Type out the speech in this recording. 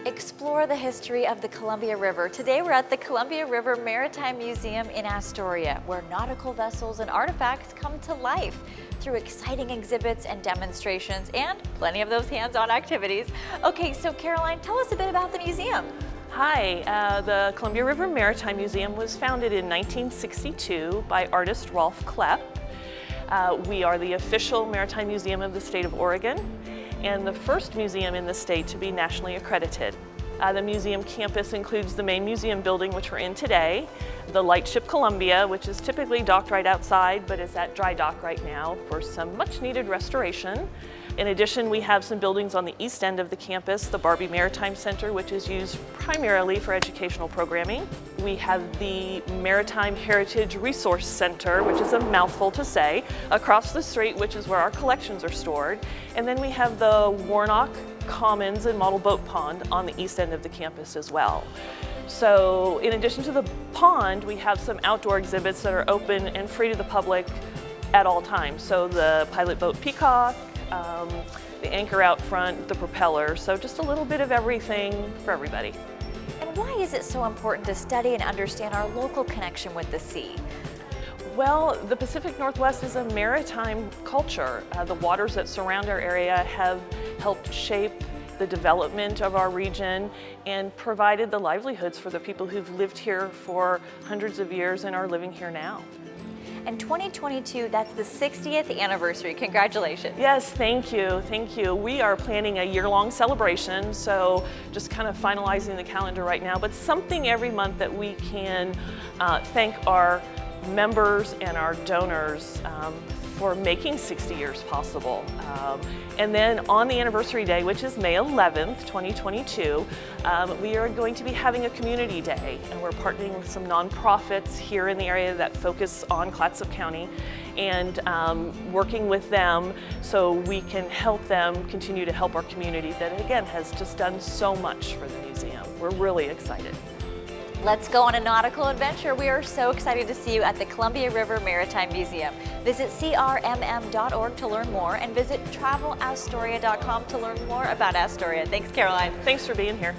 explore the history of the Columbia River. Today we're at the Columbia River Maritime Museum in Astoria, where nautical vessels and artifacts come to life through exciting exhibits and demonstrations and plenty of those hands-on activities. Okay, so Caroline, tell us a bit about the museum. Hi, the Columbia River Maritime Museum was founded in 1962 by artist Rolf Klepp. We are the official maritime museum of the state of Oregon and the first museum in the state to be nationally accredited. The museum campus includes the main museum building, which we're in today, the lightship Columbia, which is typically docked right outside, but is at dry dock right now for some much needed restoration. In addition, we have some buildings on the east end of the campus, the Barbie Maritime Center, which is used primarily for educational programming. We have the Maritime Heritage Resource Center, which is a mouthful to say, across the street, which is where our collections are stored. And then we have the Warnock Commons and Model Boat Pond on the east end of the campus as well. So in addition to the pond, we have some outdoor exhibits that are open and free to the public at all times. So the pilot boat Peacock, the anchor out front, the propeller, so just a little bit of everything for everybody. And why is it so important to study and understand our local connection with the sea? Well, the Pacific Northwest is a maritime culture. The waters that surround our area have helped shape the development of our region and provided the livelihoods for the people who've lived here for hundreds of years and are living here now. And 2022, that's the 60th anniversary. Congratulations. Yes, thank you, thank you. We are planning a year-long celebration, so just kind of finalizing the calendar right now, but something every month that we can thank our members and our donors for making 60 years possible. And then on the anniversary day, which is May 11th, 2022, we are going to be having a community day, and we're partnering with some nonprofits here in the area that focus on Clatsop County and working with them so we can help them continue to help our community that, again, has just done so much for the museum. We're really excited. Let's go on a nautical adventure. We are so excited to see you at the Columbia River Maritime Museum. Visit crmm.org to learn more and visit travelastoria.com to learn more about Astoria. Thanks, Caroline. Thanks for being here.